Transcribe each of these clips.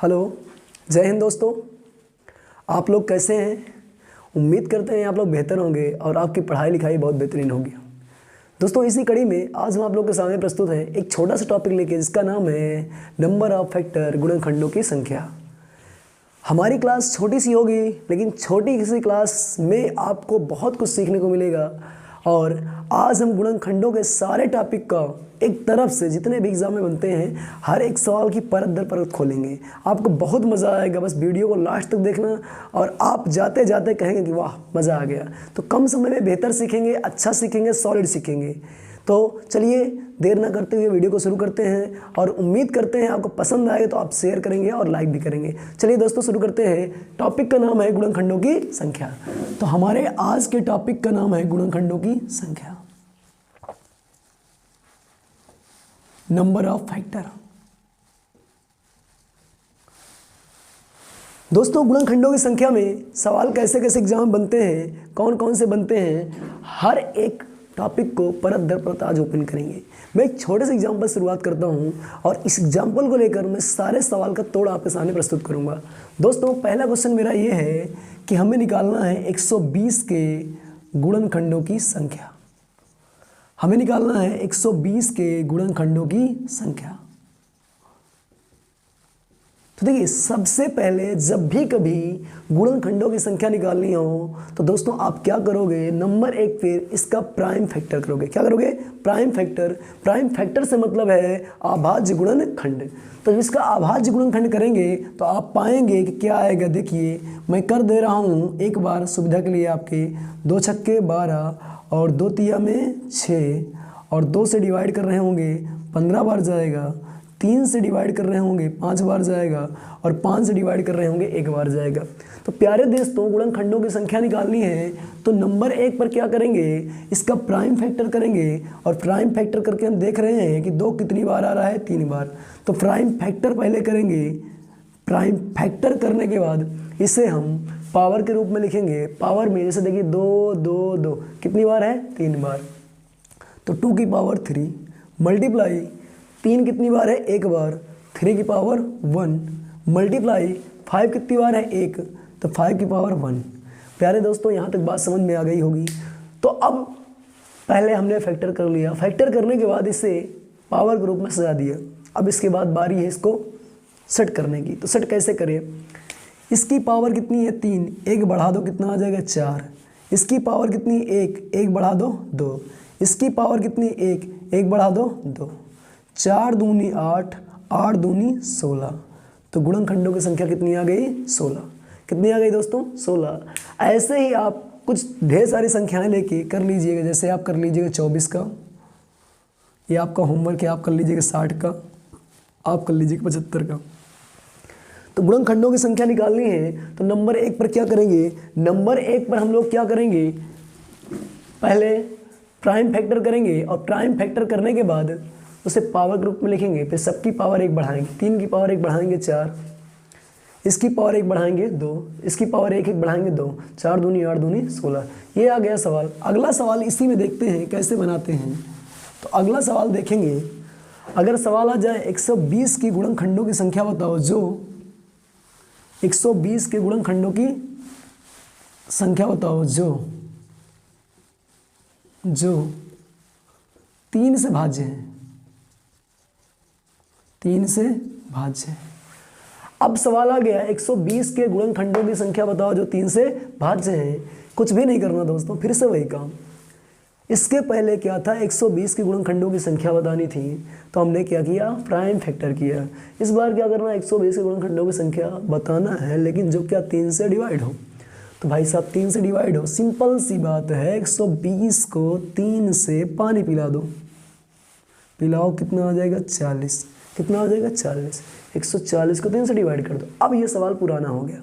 Hello, जय हिंद दोस्तों। आप लोग कैसे हैं? उम्मीद करते हैं आप लोग बेहतर होंगे और आपकी पढ़ाई लिखाई बहुत बेहतरीन होगी। दोस्तों, इसी कड़ी में आज हम आप लोग के सामने प्रस्तुत हैं एक छोटा सा टॉपिक लेके, जिसका नाम है नंबर ऑफ फैक्टर, गुणनखंडों की संख्या। हमारी क्लास छोटी सी होगी, लेकिन छोटी सी क्लास में आपको बहुत कुछ सीखने को मिलेगा। और आज हम गुणनखंडों के सारे टॉपिक का एक तरफ से जितने भी एग्जाम में बनते हैं, हर एक सवाल की परत दर परत खोलेंगे। आपको बहुत मज़ा आएगा। बस वीडियो को लास्ट तक देखना और आप जाते जाते कहेंगे कि वाह, मज़ा आ गया। तो कम समय में बेहतर सीखेंगे, अच्छा सीखेंगे, सॉलिड सीखेंगे। तो चलिए देर ना करते हुए वीडियो को शुरू करते हैं और उम्मीद करते हैं आपको पसंद आए तो आप शेयर करेंगे और लाइक भी करेंगे। चलिए दोस्तों, शुरू करते हैं। टॉपिक का नाम है गुणनखंडों की संख्या। तो हमारे आज के टॉपिक का नाम है गुणनखंडों की संख्या, नंबर ऑफ फैक्टर। दोस्तों, गुणनखंडों की संख्या में सवाल कैसे कैसे एग्जाम बनते हैं, कौन कौन से बनते हैं, हर एक टॉपिक को परत दर परत आज ओपन करेंगे। मैं एक छोटे से एग्जाम्पल शुरुआत करता हूं और इस एग्जाम्पल को लेकर मैं सारे सवाल का तोड़ आपके सामने प्रस्तुत करूंगा। दोस्तों, पहला क्वेश्चन मेरा ये है कि हमें निकालना है 120 के गुणनखंडों की संख्या। हमें निकालना है 120 के गुणनखंडों की संख्या। तो देखिए, सबसे पहले जब भी कभी गुणनखंडों की संख्या निकालनी हो तो दोस्तों आप क्या करोगे, नंबर एक फिर इसका प्राइम फैक्टर करोगे। क्या करोगे? Prime factor. प्राइम फैक्टर से मतलब है अभाज्य गुणनखंड। तो जब इसका अभाज्य गुणनखंड करेंगे तो आप पाएंगे कि क्या आएगा। देखिए, मैं कर दे रहा हूँ एक बार सुविधा के लिए आपके। 2 छक्के 12 और 2 तिया में 6 और 2 से डिवाइड कर रहे होंगे 15 बार जाएगा। 3 से डिवाइड कर रहे होंगे 5 बार जाएगा और 5 से डिवाइड कर रहे होंगे 1 बार जाएगा। तो प्यारे दोस्तों, गुणनखंडों की संख्या निकालनी है तो नंबर 1 पर क्या करेंगे, इसका प्राइम फैक्टर करेंगे। और प्राइम फैक्टर करके हम देख रहे हैं कि 2 कितनी बार आ रहा है, 3 बार। तो प्राइम फैक्टर पहले करेंगे। प्राइम फैक्टर करने के बाद इसे हम पावर के रूप में लिखेंगे। पावर में जैसे देखिए 2 2 2 कितनी बार है, 3 बार। तो 2 की पावर 3 मल्टीप्लाई 3 कितनी बार है, 1 बार। 3 की पावर 1 मल्टीप्लाई 5 कितनी बार है, 1। तो 5 की पावर 1। प्यारे दोस्तों, यहाँ तक बात समझ में आ गई होगी। तो अब पहले हमने फैक्टर कर लिया। फैक्टर करने के बाद इसे पावर के रूप में सजा दिया। अब इसके बाद बारी है इसको सेट करने की। तो सेट कैसे करें? इसकी पावर कितनी है, 3। 1 बढ़ा दो, कितना आ जाएगा, 4। इसकी पावर कितनी, 1 बढ़ा दो, 2। इसकी पावर कितनी, 1 बढ़ा दो, 2। 4 दूनी 8, 8 दूनी 16। तो गुणनखंडों की संख्या कितनी आ गई, 16। कितनी आ गई दोस्तों, 16। ऐसे ही आप कुछ ढेर सारी संख्याएं लेके कर लीजिएगा। जैसे आप कर लीजिएगा 24 का, ये आपका होमवर्क है। आप कर लीजिएगा 60 का, आप कर लीजिएगा 75 का। तो गुणनखंडों की संख्या निकालनी है तो नंबर 1 पर क्या करेंगे, नंबर 1 पर हम लोग क्या करेंगे, पहले प्राइम फैक्टर करेंगे और प्राइम फैक्टर करने के बाद उसे पावर के रूप में लिखेंगे। फिर सबकी पावर 1 बढ़ाएंगे। 3 की पावर 1 बढ़ाएंगे 4, इसकी पावर 1 बढ़ाएंगे 2, इसकी पावर 1 बढ़ाएंगे 2। 4 दूनी 8 दूनी 16। ये आ गया सवाल। अगला सवाल इसी में देखते हैं कैसे बनाते हैं। तो अगला सवाल देखेंगे। अगर सवाल आ जाए 120 की गुणनखंडों की संख्या बताओ, जो 120 के गुणनखंडों की संख्या बताओ जो 3 से भाज्य है। 3 से भाज्य है। अब सवाल आ गया 120 के गुणनखंडों की संख्या बताओ जो 3 से भाज्य है। कुछ भी नहीं करना दोस्तों, फिर से वही काम। इसके पहले क्या था, 120 के गुणनखंडों की संख्या बतानी थी तो हमने क्या किया, प्राइम फैक्टर किया। इस बार क्या करना है, 120 के गुणनखंडों की संख्या बताना है, लेकिन जो क्या 3 से डिवाइड हो। तो भाई साहब 3 से डिवाइड हो, सिंपल सी बात है। 120 को 3 से पानी पिला दो, पिलाओ, कितना आ जाएगा, 40। कितना आ जाएगा, 40। 140 को 3 से डिवाइड कर दो। अब ये सवाल पुराना हो गया।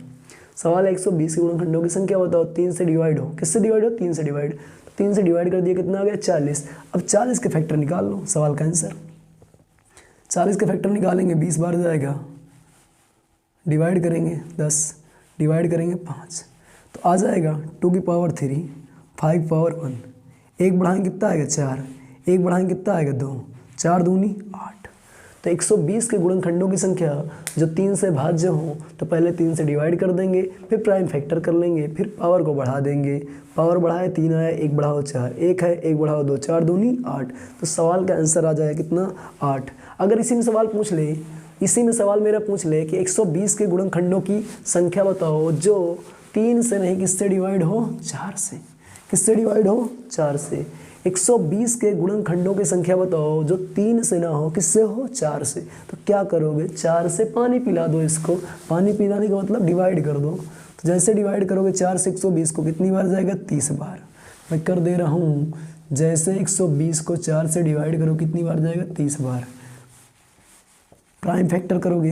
सवाल है 120 के गुणनखंडों की संख्या बताओ, 3 से डिवाइड हो। किससे डिवाइड हो, 3 से डिवाइड। तो 3 से डिवाइड कर दिया, कितना आ गया, 40। अब 40 के फैक्टर निकाल लो, सवाल का आंसर। 40 के फैक्टर निकालेंगे, 20 बार जाएगा। डिवाइड करेंगे 10, डिवाइड करेंगे 5, तो आ जाएगा 2 की पावर 3, 5 पावर 1। 1 बढ़ाएंगे कितना आएगा, 4। 1 बढ़ाएंगे कितना आएगा, 2। 4 दूनी 8। तो 120 के गुणनखंडों की संख्या जो 3 से भाज्य हो तो पहले 3 से डिवाइड कर देंगे, फिर प्राइम फैक्टर कर लेंगे, फिर पावर को बढ़ा देंगे। पावर बढ़ाए 3 आया, 1 बढ़ाओ 4, 1 है 1 बढ़ाओ 2, 4 दूनी 8। तो सवाल का आंसर आ जाएगा कितना, 8। अगर इसी में सवाल पूछ ले, इसी में सवाल मेरा पूछ ले कि 120 के गुणनखंडों की संख्या बताओ जो 3 से नहीं किससे डिवाइड हो, 4 से। किससे डिवाइड हो, 4 से। 120 के गुणनखंडों की संख्या बताओ जो 3 से ना हो, किससे हो, 4 से। तो क्या करोगे, 4 से पानी पिला दो इसको। पानी पिलाने का मतलब डिवाइड कर दो। तो जैसे डिवाइड करोगे 4 से 120 को कितनी बार जाएगा, 30 बार। मैं कर दे रहा हूँ, जैसे 120 को 4 से डिवाइड करो कितनी बार जाएगा, 30 बार। प्राइम फैक्टर करोगे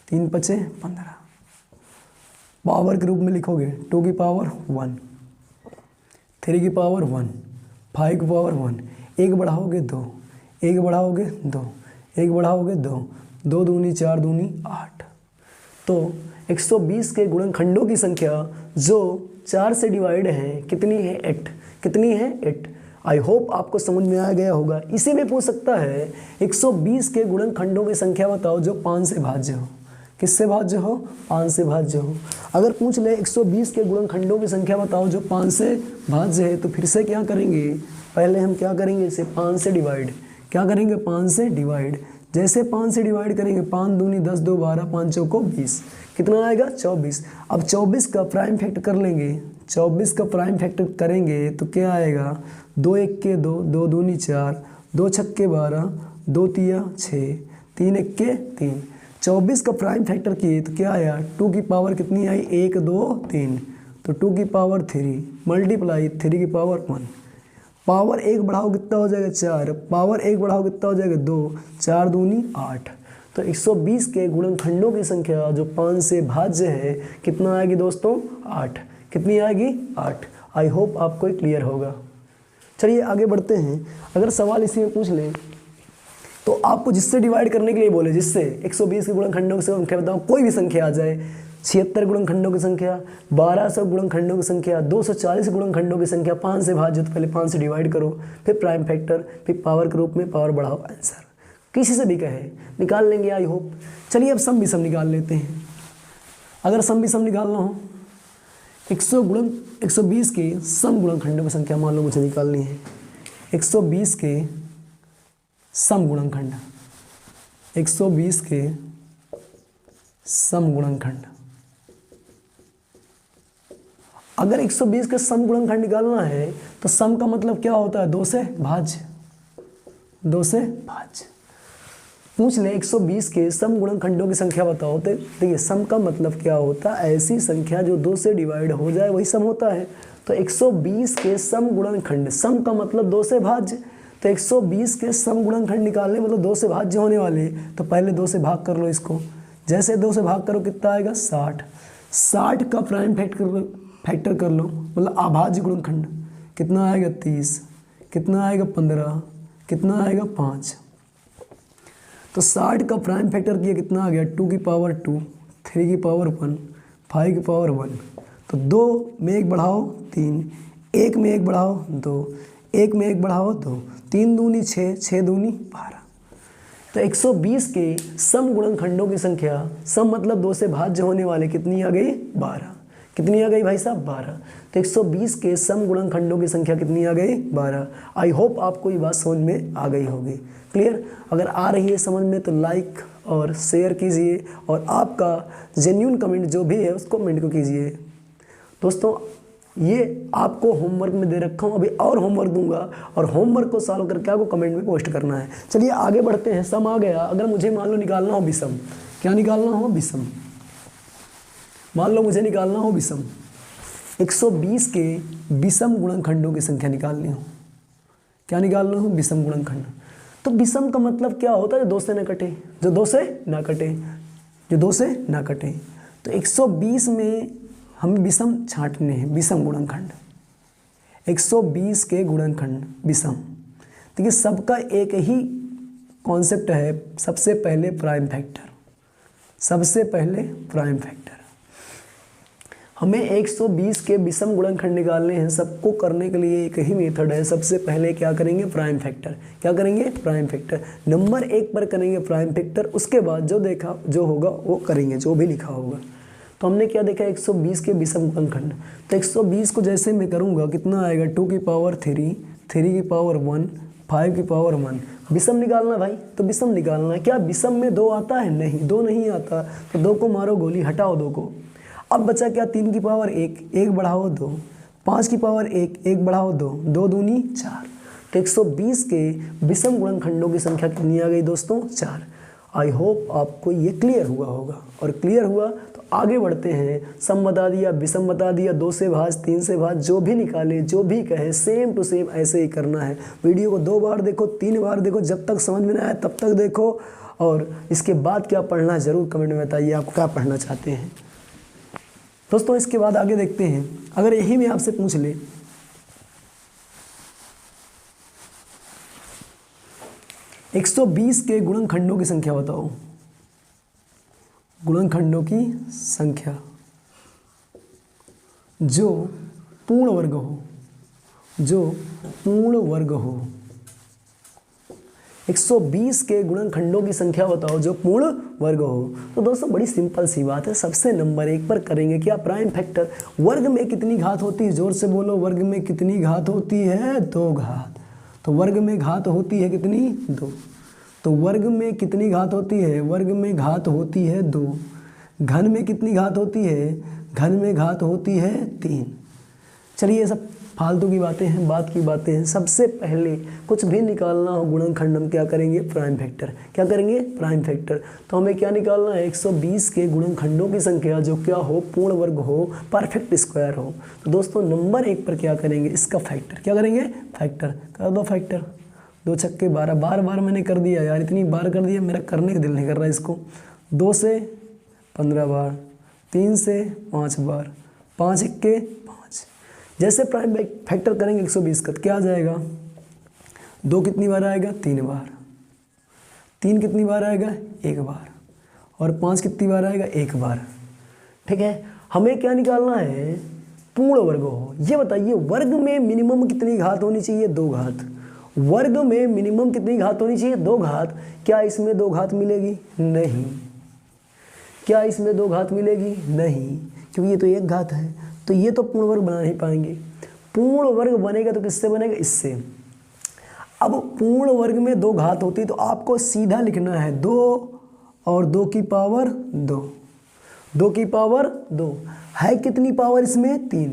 3 पचे 15, पावर के रूप में लिखोगे 2 की पावर 1, 3 की पावर 1, 5 की पावर 1, 1 बढ़ाओगे 2, 1 बढ़ाओगे 2, 1 बढ़ाओगे 2, 2 दूनी 4 दूनी 8। तो 120 के गुणनखंडों की संख्या जो 4 से डिवाइड है कितनी है, 8। कितनी है, 8। आई होप आपको समझ में आ गया होगा। इसी में पूछ सकता है 120 के गुणनखंडों की संख्या बताओ जो 5 से भाज्य हो। किससे भाज्य हो, 5 से भाज्य हो। अगर पूछ ले 120 के गुणनखंडों की संख्या बताओ जो 5 से भाज्य है, तो फिर से क्या करेंगे, पहले हम क्या करेंगे, इसे 5 से डिवाइड। क्या करेंगे, 5 से डिवाइड। जैसे 5 से डिवाइड करेंगे, 5 दूनी 10, 2 12, 5 चौको 20, कितना आएगा, 24। अब 24 का प्राइम फैक्टर कर लेंगे। 24 का प्राइम फैक्टर करेंगे तो क्या आएगा, 2 1 के 2, 2 दूनी 4, 2 छक्के 12, 2 तिया 6, 3 1 के 3। 24 का प्राइम फैक्टर किए तो क्या आया, 2 की पावर कितनी आई, 1 2 3, तो 2 की पावर 3 मल्टीप्लाई 3 की पावर 1। पावर 1 बढ़ाओ कितना हो जाएगा, 4। पावर 1 बढ़ाओ कितना हो जाएगा, 2, 4 दूनी 8। तो 120 के गुणनखंडों की संख्या जो 5 से भाज्य है कितना आएगी दोस्तों, 8। कितनी आएगी, 8। आई होप आपको क्लियर होगा। चलिए आगे बढ़ते हैं। अगर सवाल इसी में पूछ ले तो आपको जिससे डिवाइड करने के लिए बोले, जिससे 120 के गुणनखंडों की संख्या बताओ, कोई भी संख्या आ जाए, 76 गुणनखंडों की संख्या, 1200 गुणनखंडों की संख्या, 240 गुणनखंडों की संख्या, 5 से भाज्य तो पहले 5 से डिवाइड करो, फिर प्राइम फैक्टर, फिर पावर के रूप में पावर बढ़ाओ, आंसर किसी से भी कहे निकाल लेंगे आई होप। चलिए अब सम भी सम निकाल लेते हैं। अगर सम भी सम निकालना हो, 120 के सम गुणनखंडों की संख्या मान लो मुझे निकालनी है। 120 के सम गुणनखंड, 120 के सम गुणनखंड। अगर 120 के सम गुणनखंड निकालना है तो सम का मतलब क्या होता है, 2 से भाज्य। 2 से भाज्य पूछ ले 120 के सम गुणनखंडों की संख्या बताओ, तो देखिए सम का मतलब क्या होता है, ऐसी संख्या जो 2 से डिवाइड हो जाए वही सम होता है। तो 120 के सम गुणनखंड, सम का मतलब 2 से भाज्य। तो 120 के सम गुणनखंड निकालने मतलब 2 से भाज्य होने वाले, तो पहले 2 से भाग कर लो इसको। जैसे 2 से भाग करो कितना आएगा, 60। 60 का प्राइम फैक्टर कर लो, मतलब अभाज्य गुणनखंड कितना आएगा, 30। कितना आएगा, 15। कितना आएगा, 5। तो 60 का प्राइम फैक्टर किया कितना आ गया, 2 की पावर 2, 3 की पावर 1, 5 की पावर 1। तो 2 में 1 बढ़ाओ 3, 1 में 1 बढ़ाओ 2, 1 में 1 बढ़ाओ 2, 3 दूनी 6, 6 दूनी 12। तो 120 के सम गुणनखंडों की संख्या, सम मतलब 2 से भाज्य होने वाले, कितनी आ गई, 12। कितनी आ गई भाई साहब, 12। तो 120 के सम गुणनखंडों की संख्या कितनी आ गई, 12। आई होप आपको ये बात समझ में आ गई होगी। क्लियर? अगर आ रही है समझ में तो लाइक और शेयर कीजिए, और आपका जेन्युइन कमेंट जो भी है उसको कमेंट को कीजिए। दोस्तों ये आपको होमवर्क में दे रखा हूँ, अभी और होमवर्क दूंगा, और होमवर्क को सॉल्व करके आपको कमेंट में पोस्ट करना है। चलिए आगे बढ़ते हैं। सम आ गया। अगर मुझे मान लो निकालना हो विषम, क्या निकालना हो, विषम। मान लो मुझे निकालना हो विषम, 120 के विषम गुणनखंडों की संख्या निकालनी हो। क्या निकालना हो, विषम गुणनखंड। तो विषम का मतलब क्या होता है, जो 2 से न कटे, जो 2 से ना कटे, जो 2 से ना कटे। तो 120 में हमें विषम छांटने हैं, विषम गुणनखंड। 120 के गुणनखंड विषम। देखिए सबका एक ही कॉन्सेप्ट है, सबसे पहले प्राइम फैक्टर, सबसे पहले प्राइम फैक्टर। हमें 120 के विषम गुणनखंड निकालने हैं। सबको करने के लिए एक ही मेथड है। सबसे पहले क्या करेंगे, प्राइम फैक्टर। क्या करेंगे, प्राइम फैक्टर। नंबर 1 पर करेंगे प्राइम फैक्टर, उसके बाद जो होगा वो करेंगे, जो भी लिखा होगा। तो हमने क्या देखा, 120 के विषम गुणनखंड। तो 120 को जैसे मैं करूँगा कितना आएगा, 2 की पावर 3, 3 की पावर 1, 5 की पावर 1। विषम निकालना भाई, तो विषम निकालना है। क्या विषम में 2 आता है? नहीं, 2 नहीं आता। तो 2 को मारो गोली, हटाओ 2 को। अब बचा क्या, 3 की पावर 1, 1 बढ़ाओ 2, 5 की पावर 1, 1 बढ़ाओ 2, 2 दूनी 4। तो 120 के विषम गुणनखंडों की संख्या कितनी आ गई दोस्तों, 4। आई होप आपको ये क्लियर हुआ होगा। और क्लियर हुआ तो आगे बढ़ते हैं। सम बता दिया, विषम बता दिया, 2 से भाज, 3 से भाज, जो भी निकाले, जो भी कहे, सेम टू सेम ऐसे ही करना है। वीडियो को 2 बार देखो, 3 बार देखो, जब तक समझ में ना आए तब तक देखो। और इसके बाद क्या पढ़ना है ज़रूर कमेंट में बताइए, आप क्या पढ़ना चाहते हैं दोस्तों। इसके बाद आगे देखते हैं। अगर यही मैं आपसे पूछ ले, एक 120 के गुणनखंडों की संख्या बताओ। गुणनखंडों की संख्या जो पूर्ण वर्ग हो, जो पूर्ण वर्ग हो। 120 के गुणनखंडों की संख्या बताओ जो पूर्ण वर्ग हो। तो दोस्तों बड़ी सिंपल सी बात है। सबसे नंबर 1 पर करेंगे क्या, प्राइम फैक्टर। वर्ग में कितनी घात होती है, जोर से बोलो, वर्ग में कितनी घात होती है, 2 घात। तो वर्ग में घात होती है कितनी, 2। तो वर्ग में कितनी घात होती है, वर्ग में घात होती है 2। घन में कितनी घात होती है, घन में घात होती है 3। चलिए ये सब फालतू की बातें हैं, बात की बातें हैं। सबसे पहले कुछ भी निकालना हो गुणनखंड, हम क्या करेंगे, प्राइम फैक्टर। क्या करेंगे, प्राइम फैक्टर। तो हमें क्या निकालना है, 120 के गुणनखंडों की संख्या जो क्या हो, पूर्ण वर्ग हो, परफेक्ट स्क्वायर हो। तो दोस्तों नंबर 1 पर क्या करेंगे, इसका फैक्टर। क्या करेंगे, फैक्टर। कर दो फैक्टर, 2 छक्के 12। बार बार मैंने कर दिया यार, इतनी बार कर दिया, मेरा करने का दिल नहीं कर रहा इसको। 2 से 15 बार, 3 से 5 बार, 5 इक्के 5। जैसे प्राइम फैक्टर करेंगे 120 का, क्या आ जाएगा, 2 कितनी बार आएगा, 3 बार। 3 कितनी बार आएगा, 1 बार। और 5 कितनी बार आएगा, 1 बार। ठीक है, हमें क्या निकालना है, पूर्ण वर्ग हो। ये बताइए वर्ग में मिनिमम कितनी घात होनी चाहिए, 2 घात। वर्ग में मिनिमम कितनी घात होनी चाहिए, 2 घात। क्या इसमें 2 घात मिलेगी, नहीं। क्या इसमें 2 घात मिलेगी, नहीं, क्योंकि ये तो 1 घात है। तो ये तो पूर्ण वर्ग बना नहीं पाएंगे। पूर्ण वर्ग बनेगा तो किससे बनेगा, इससे। अब पूर्ण वर्ग में 2 घात होती है तो आपको सीधा लिखना है 2 और 2 की पावर 2, 2 की पावर 2 है कितनी पावर इसमें, 3।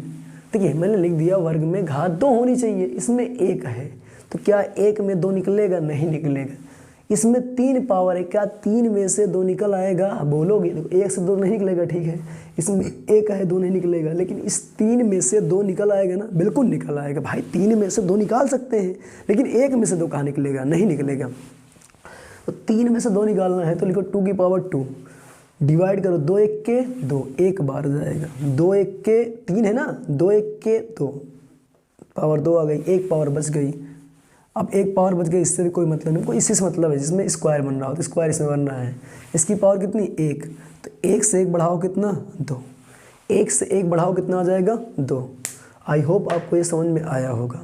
देखिए मैंने लिख दिया वर्ग में घात 2 होनी चाहिए, इसमें 1 है। तो क्या 1 में 2 निकलेगा, नहीं निकलेगा। इसमें 3 पावर है, क्या 3 में से 2 निकल आएगा, बोलोगे। देखो 1 से 2 नहीं निकलेगा, ठीक है। इसमें 1 है, 2 नहीं निकलेगा, लेकिन इस 3 में से 2 निकल आएगा ना, बिल्कुल निकल आएगा भाई। 3 में से 2 निकाल सकते हैं, लेकिन 1 में से 2 कहाँ निकलेगा, नहीं निकलेगा। तो 3 में से 2 निकालना है तो लिखो 2 की पावर 2, डिवाइड करो, 2 1 के 2, 1 बार जाएगा। 2 1 के 3 है ना, 2 1 के 2, पावर 2 आ गई, 1 पावर बच गई। अब 1 पावर बच गई, इससे भी कोई मतलब नहीं, कोई इसी से मतलब है जिसमें स्क्वायर बन रहा हो, तो स्क्वायर इसमें बन रहा है। इसकी पावर कितनी, 1। तो 1 से 1 बढ़ाओ कितना, 2। 1 से 1 बढ़ाओ कितना आ जाएगा, 2। आई होप आपको ये समझ में आया होगा।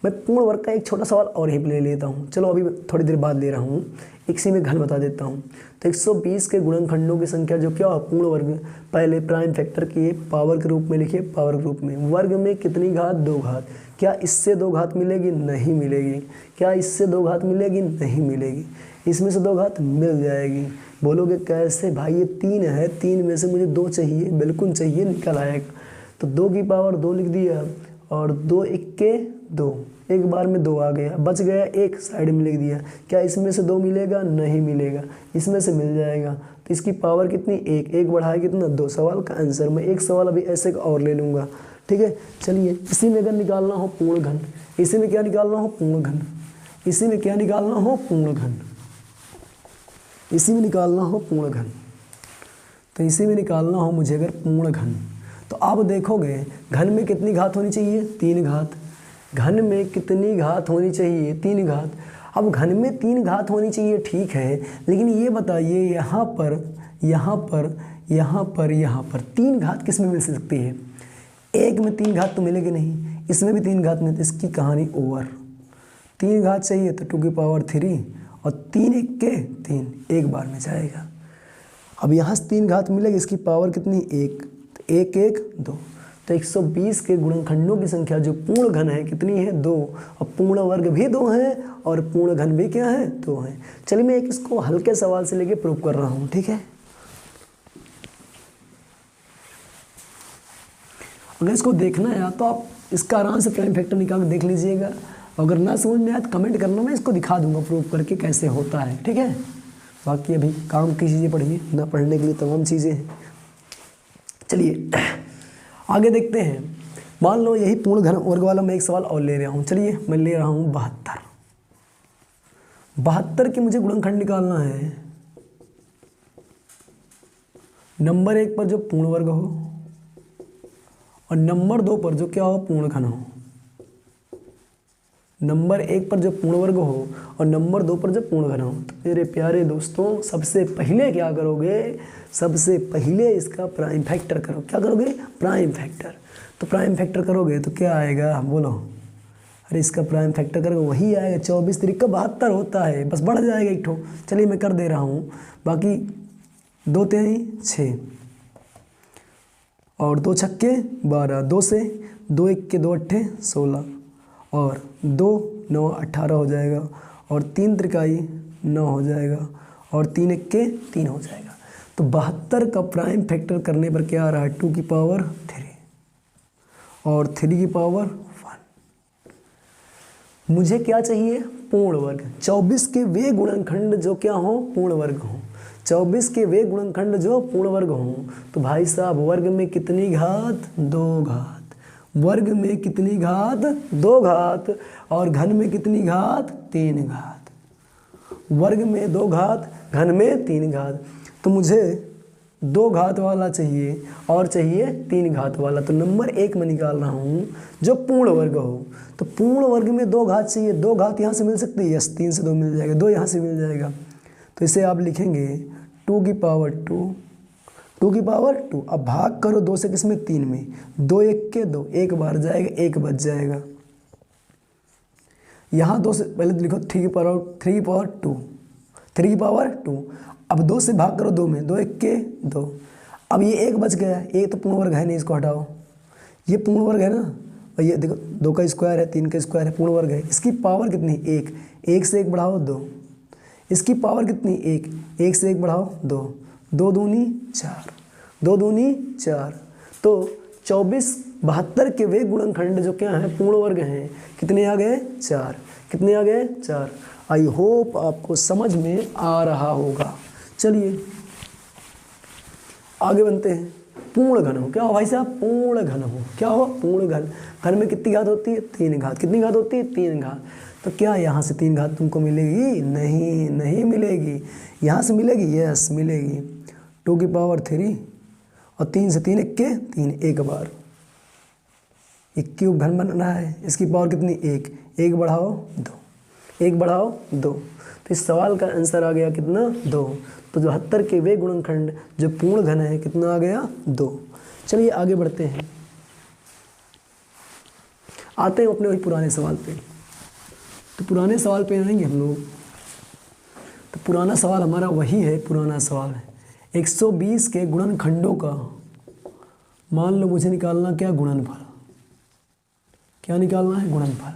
मैं पूर्ण वर्ग का एक छोटा सवाल और ही ले लेता हूँ, चलो अभी थोड़ी देर बाद ले रहा हूँ। इसी में घन बता देता हूँ। तो 120 के गुणनखंडों की संख्या जो क्या हो, पूर्ण वर्ग। पहले प्राइम फैक्टर किए, पावर के रूप में लिखिए, पावर के रूप में। वर्ग में कितनी घात, 2 घात। क्या इससे 2 घात मिलेगी, नहीं मिलेगी। क्या इससे 2 घात मिलेगी, नहीं मिलेगी। इसमें से 2 घात मिल जाएगी। बोलोगे कैसे भाई, ये 3 है, 3 में से मुझे 2 चाहिए, बिल्कुल चाहिए, निकल आएगा। तो 2 की पावर 2 लिख दिया, और 2 इक्के 2, एक बार में 2 आ गया, बच गया 1, साइड में लिख दिया। क्या इसमें से 2 मिलेगा, नहीं मिलेगा। इसमें से मिल जाएगा। तो इसकी पावर कितनी, 1, 1 बढ़ाया कितना, 2। सवाल का आंसर। मैं एक सवाल अभी ऐसे का और ले लूँगा, ठीक है। चलिए इसी में अगर निकालना हो पूर्ण घन, इसी में क्या निकालना हो, पूर्ण घन। इसी में क्या निकालना हो, पूर्ण घन। इसी में निकालना हो पूर्ण घन। तो इसी में निकालना हो मुझे अगर पूर्ण घन, तो आप देखोगे घन में कितनी घात होनी चाहिए, 3 घात। घन में कितनी घात होनी चाहिए, 3 घात। अब घन में 3 घात होनी चाहिए, ठीक है, लेकिन ये बताइए यहाँ पर 3 घात किस में मिल सकती है, एक में 3 घात तो मिलेगी नहीं, इसमें भी 3 घात नहीं, तो इसकी कहानी ओवर। 3 घात चाहिए तो 2 की पावर 3 और 3 एक के 3 एक बार में जाएगा। अब यहाँ से 3 घात मिलेगी, इसकी पावर कितनी 1, तो 1 1 2, तो 120 के गुणनखंडों की संख्या जो पूर्ण घन है कितनी है 2, और पूर्ण वर्ग भी 2 है और पूर्ण घन भी क्या है 2 है। चलिए मैं एक इसको हल्के सवाल से लेके प्रूव कर रहा हूँ, ठीक है। अगर इसको देखना है तो आप इसका आराम से प्राइम फैक्टर निकाल के देख लीजिएगा, अगर ना समझ में आए तो कमेंट करना, मैं इसको दिखा दूंगा प्रूव करके कैसे होता है, ठीक है। बाकी अभी काम की चीज़ें पढ़िए, ना पढ़ने के लिए तमाम चीज़ें हैं। चलिए आगे देखते हैं। मान लो यही पूर्ण घन वर्ग वाला मैं एक सवाल और ले रहा हूँ। चलिए मैं ले रहा हूँ 72। 72 के मुझे गुणनखंड निकालना है। नंबर 1 पर जो पूर्ण वर्ग हो और नंबर 2 पर जो क्या हो पूर्ण घन हो। नंबर 1 पर जो पूर्ण वर्ग हो और नंबर 2 पर जो पूर्ण घन हो। तो मेरे प्यारे दोस्तों सबसे पहले क्या करोगे, सबसे पहले इसका प्राइम फैक्टर करो। क्या करोगे, प्राइम फैक्टर। तो प्राइम फैक्टर करोगे तो क्या आएगा बोलो, अरे इसका प्राइम फैक्टर करोगे वही आएगा 24 तिरिका 72 होता है, बस बढ़ जाएगा एक ठो। चलिए मैं कर दे रहा हूँ, बाकी 2 3 6 और 2 छक्के 12, 2 से 2 1 के 2 अट्ठे 16 और 2 9 18 हो जाएगा और 3 त्रिकाई 9 हो जाएगा और 3 1 के 3 हो जाएगा। तो 72 का प्राइम फैक्टर करने पर क्या आ रहा है 2 की पावर 3 और 3 की पावर 1। मुझे क्या चाहिए पूर्ण वर्ग। 24 के वे गुणनखंड जो क्या हो पूर्ण वर्ग हो। 24 के वे गुणनखंड जो पूर्ण वर्ग हो। तो भाई साहब वर्ग में कितनी घात 2 घात, वर्ग में कितनी घात 2 घात और घन में कितनी घात 3 घात। वर्ग में 2 घात, घन में 3 घात। तो मुझे 2 घात वाला चाहिए और चाहिए 3 घात वाला। तो नंबर 1 में निकाल रहा हूँ जो पूर्ण वर्ग हो। तो पूर्ण वर्ग में 2 घात चाहिए, 2 घात यहाँ से मिल सकती है, यस 3 से 2 मिल जाएगा, 2 यहाँ से मिल जाएगा। तो इसे आप लिखेंगे 2 की पावर 2, 2 की पावर 2। अब भाग करो 2 से किस में 3 में, 2 1 के 2 एक बार जाएगा, 1 बच जाएगा। यहाँ 2 से पहले लिखो 3 की पावर 2, 3 की पावर 2। अब 2 से भाग करो 2 में, 2 1 के 2। अब ये 1 बच गया, एक तो पूर्ण वर्ग है नहीं, इसको हटाओ। ये पूर्ण वर्ग है ना, और ये देखो 2 का स्क्वायर है, 3 का स्क्वायर है, पूर्ण वर्ग है। इसकी पावर कितनी 1, 1 से 1 बढ़ाओ 2। इसकी पावर कितनी 1, 1 से 1 बढ़ाओ 2, 2 दूनी 4, 2 दूनी 4। तो 24 72 के वे गुणनखंड जो क्या है पूर्ण वर्ग हैं, कितने आ गए 4, कितने आ गए 4। आई होप आपको समझ में आ रहा होगा। चलिए आगे बनते हैं। पूर्ण घन हो, क्या हो भाई साहब पूर्ण घन हो, क्या हो पूर्ण घन। घन में कितनी घात होती है 3 घात, कितनी घात होती है 3 घात। तो क्या यहाँ से 3 घात तुमको मिलेगी, नहीं नहीं मिलेगी। यहाँ से मिलेगी, यस मिलेगी। 2 की पावर 3 और 3 से 3 1 के 3 एक बार, 1 क्यूब घन बन रहा है। इसकी पावर कितनी 1, 1 बढ़ाओ 2, 1 बढ़ाओ 2। तो इस सवाल का आंसर आ गया कितना 2। तो 72 के वे गुणनखंड जो पूर्ण घन है कितना आ गया 2। चलिए आगे बढ़ते हैं, आते हैं अपने वही पुराने सवाल पे। तो पुराने सवाल पे आएंगे हम लोग। तो पुराना सवाल हमारा वही है, पुराना सवाल है 120 के गुणनखंडों का मान लो मुझे निकालना क्या गुणनफल। क्या निकालना है गुणनफल।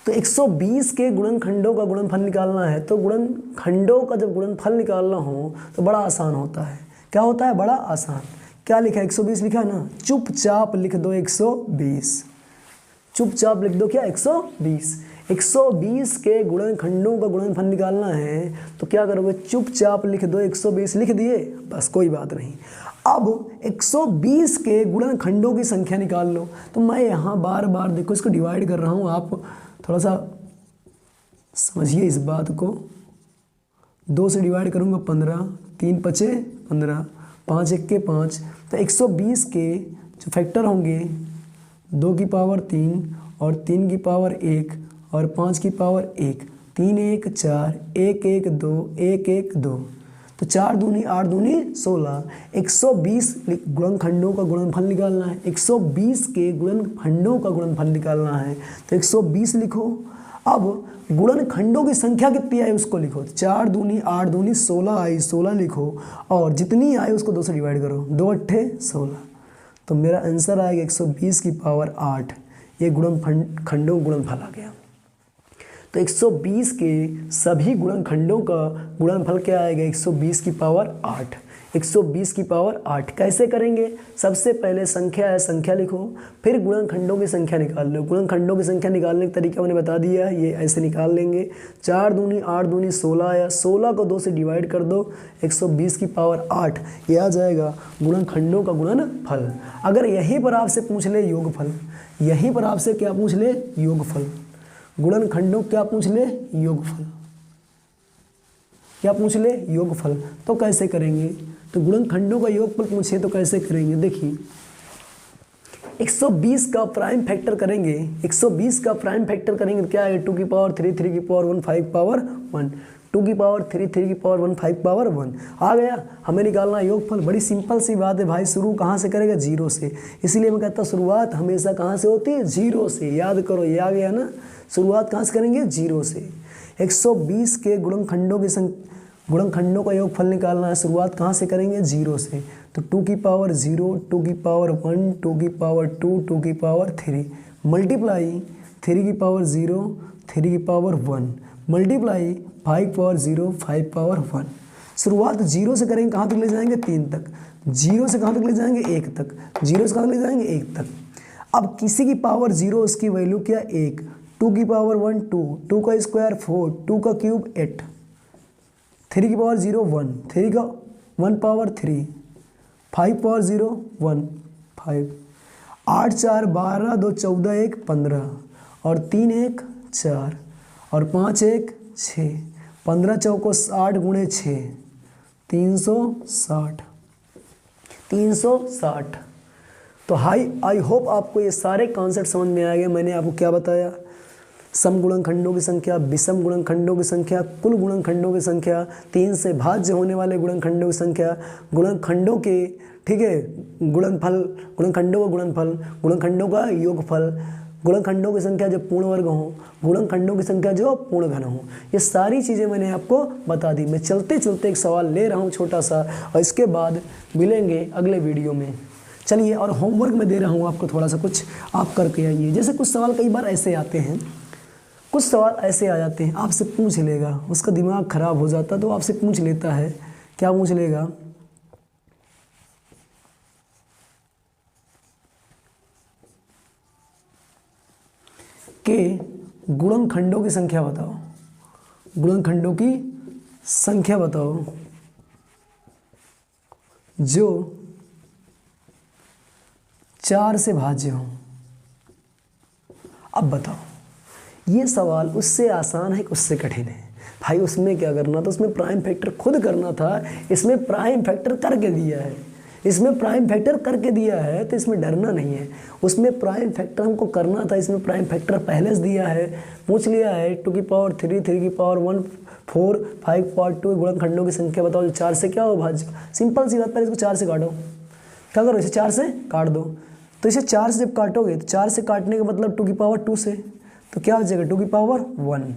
तो 120 के गुणनखंडों का गुणनफल निकालना है। तो गुणनखंडों का जब गुणनफल निकालना हो तो बड़ा आसान होता है। क्या होता है बड़ा आसान। क्या लिखा है 120 लिखा है ना, चुपचाप लिख दो 120, चुपचाप लिख दो क्या 120। 120 के गुणनखंडों का गुणनफल निकालना है तो क्या करोगे चुपचाप लिख दो 120, लिख दिए बस कोई बात नहीं। अब 120 के गुणनखंडों की संख्या निकाल लो। तो मैं यहाँ बार बार देखो इसको डिवाइड कर रहा हूँ, आप थोड़ा सा समझिए इस बात को। 2 से डिवाइड करूँगा 15, 3 पचे 15, 5 1 के 5। तो 120 के जो फैक्टर होंगे 2 की पावर 3 और 3 की पावर 1 और 5 की पावर 1, 3 1 4, 1 1 2, 1 1 2। तो 4 दूनी 8 दूनी 16, 120 गुणनखंडों का गुणनफल निकालना है, 120 के गुणनखंडों का गुणनफल निकालना है, तो 120 लिखो। अब गुणनखंडों की संख्या कितनी आई उसको लिखो, 4 दूनी 8 दूनी 16 आई, 16 लिखो और जितनी आई उसको 2 से डिवाइड करो, 2 अट्ठे 16, तो मेरा आंसर आएगा 120 की पावर 8। ये गुणनखंडों गुणनफल आ गया। तो 120 के सभी गुणनखंडों का गुणनफल क्या आएगा, 120 की पावर 8। 120 की पावर 8 कैसे करेंगे, सबसे पहले संख्या है, संख्या लिखो, फिर गुणनखंडों की संख्या निकाल लो। गुणनखंडों की संख्या निकालने का तरीका मैंने बता दिया है, ये ऐसे निकाल लेंगे। 4 दूनी 8 दूनी 16 आया, 16 को 2 से डिवाइड कर दो, 120 की पावर 8, ये आ जाएगा गुणनखंडों का गुणनफल। अगर यहीं पर आपसे पूछ ले योगफल, यहीं पर आपसे क्या पूछ ले, योगफल, गुणनखंडों क्या पूछ ले, योगफल, क्या पूछ ले, योगफल, तो कैसे करेंगे, तो गुणनखंडों का योगफल पूछे तो कैसे करेंगे, देखिए 120 का प्राइम फैक्टर करेंगे, 120 का प्राइम फैक्टर करेंगे तो क्या है, 2 की पावर 3, 3 की पावर 1, 5 पावर 1, 2 की पावर 3, 3 की पावर 1, 5 पावर 1 आ गया। हमें निकालना योगफल, बड़ी सिंपल सी बात है भाई, शुरू कहाँ से करेगा, 0 से, इसलिए मैं कहता हूँ शुरुआत हमेशा कहाँ से होती है, 0 से, याद करो, ये आ गया ना, शुरुआत कहाँ से करेंगे, 0 से। 120 के गुणनखंडों का योगफल निकालना है, शुरुआत कहाँ से करेंगे, 0 से, तो 2 की पावर 0, 2 की पावर 1, 2 की पावर 2, 2 की पावर 3, मल्टीप्लाई 3 की पावर 0, 3 की पावर 1, मल्टीप्लाई 5 पावर 0, 5 पावर 1। शुरुआत 0 से करेंगे, कहाँ तक ले जाएंगे, 3 तक, 0 से कहाँ तक ले जाएंगे, 1 तक, 0 से कहाँ तक ले जाएंगे, 1 तक। अब किसी की पावर 0, उसकी वैल्यू क्या, 1, 2 की पावर 1 2, 2 का स्क्वायर 4, 2 का क्यूब 8, 3 की पावर 0 1, 3 का 1 पावर 3, 5 पावर 0 1 5, 8 4 12, 2 14 1 15 और 3 1 4 और 5 1 6, 15 चौको 60 गुणे 6, 360, 360। तो आई होप आपको ये सारे कॉन्सेप्ट समझ में आ गए। मैंने आपको क्या बताया, सम गुणनखंडों की संख्या, विषम गुणनखंडों की संख्या, कुल गुणनखंडों की संख्या, 3 से भाज्य होने वाले गुणनखंडों की संख्या, गुणनखंडों के, ठीक है, गुणनफल, गुणनखंडों का गुणनफल, गुणनखंडों का योगफल, गुणनखंडों की संख्या जो पूर्ण वर्ग हो, गुणनखंडों की संख्या जो पूर्ण घन हो, ये सारी चीज़ें मैंने आपको बता दी। मैं चलते चलते एक सवाल ले रहा हूँ छोटा सा, और इसके बाद मिलेंगे अगले वीडियो में। चलिए, और होमवर्क में दे रहा हूँ आपको थोड़ा सा, कुछ आप करके आइए। जैसे कुछ सवाल कई बार ऐसे आते हैं, कुछ सवाल ऐसे आ जाते हैं, आपसे पूछ लेगा, उसका दिमाग खराब हो जाता तो आपसे पूछ लेता है, क्या पूछ लेगा, कि गुणनखंडों की संख्या बताओ, गुणनखंडों की संख्या बताओ जो 4 से भाज्य हो। अब बताओ, ये सवाल उससे आसान है कि उससे कठिन है भाई। उसमें क्या करना था, उसमें प्राइम फैक्टर खुद करना था, इसमें प्राइम फैक्टर करके दिया है, इसमें प्राइम फैक्टर करके दिया है, तो इसमें डरना नहीं है। उसमें प्राइम फैक्टर हमको करना था, इसमें प्राइम फैक्टर पहले से दिया है, पूछ लिया है 2 की पावर 3, 3 की पावर 1 4, 5 पावर 2 गुणनखंडों की संख्या बताओ जो 4 से क्या हो भाज्य। सिंपल सी बात, पहले इसको 4 से काटो, क्या करो, इसे 4 से काट दो। तो इसे 4 से जब काटोगे तो 4 से काटने का मतलब 2 की पावर 2 से, तो क्या हो जाएगा, 2 की पावर 1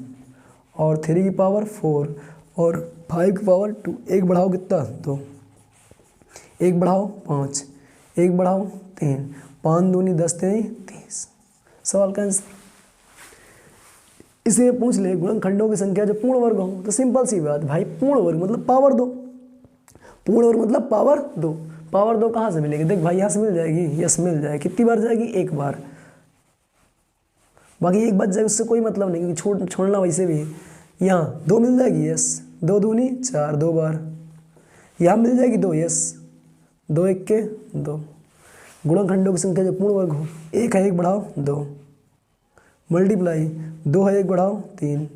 और 3 की पावर 4 और 5 की पावर 2, एक बढ़ाओ कितना, 2, एक बढ़ाओ 5, एक बढ़ाओ 3, 5 दूनी 10 3 30। सवाल का आंसर। इसे पूछ ले गुणनखंडों की संख्या जो पूर्ण वर्ग हो, तो सिंपल सी बात भाई, पूर्ण वर्ग मतलब पावर 2, पूर्ण वर्ग मतलब पावर 2। पावर 2 कहाँ से मिलेगी, देख भाई यहाँ से मिल जाएगी, यस मिल जाएगी। कितनी बार जाएगी, एक बार, बाकी एक बच जाएगी, उससे कोई मतलब नहीं, क्योंकि छोड़ना वैसे भी। यहाँ 2 मिल जाएगी, यस, 2 दूनी 4, 2 बार। यहाँ मिल जाएगी 2, यस, 2 1 के 2। गुणनखंडों की संख्या जो पूर्ण वर्ग हो, 1 है 1 बढ़ाओ 2, मल्टीप्लाई 2 है 1 बढ़ाओ 3,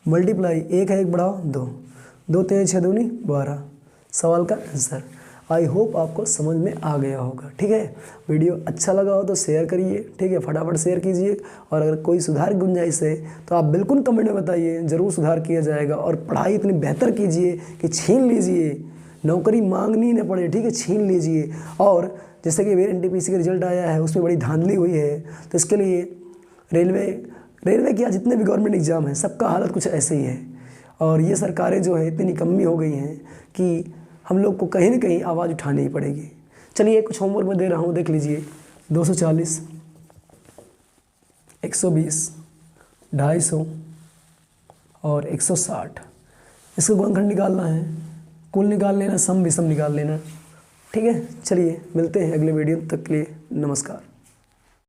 मल्टीप्लाई 1 है 1 बढ़ाओ 2, 2 3 6 दूनी 12। सवाल का आंसर। आई होप आपको समझ में आ गया होगा। ठीक है, वीडियो अच्छा लगा हो तो शेयर करिए। ठीक है, फटाफट शेयर कीजिए। और अगर कोई सुधार की गुंजाइश है तो आप बिल्कुल कमेंट में बताइए, ज़रूर सुधार किया जाएगा। और पढ़ाई इतनी बेहतर कीजिए कि छीन लीजिए, नौकरी मांगनी न पड़े। ठीक है, छीन लीजिए। और जैसे कि एनटीपीसी का रिजल्ट आया है, उसमें बड़ी धांधली हुई है, तो इसके लिए रेलवे के जितने भी गवर्नमेंट एग्ज़ाम हैं सबका हालत कुछ ऐसे ही है। और ये सरकारें जो है इतनी निकम्मी हो गई हैं कि हम लोग को कहीं ना कहीं आवाज़ उठानी ही पड़ेगी। चलिए कुछ होमवर्क मैं दे रहा हूँ, देख लीजिए। 240, 120, 250 और 160, इसका गुणनखंड निकालना है। कुल निकाल लेना, सम विषम निकाल लेना। ठीक है, चलिए मिलते हैं अगले वीडियो, तक के लिए नमस्कार।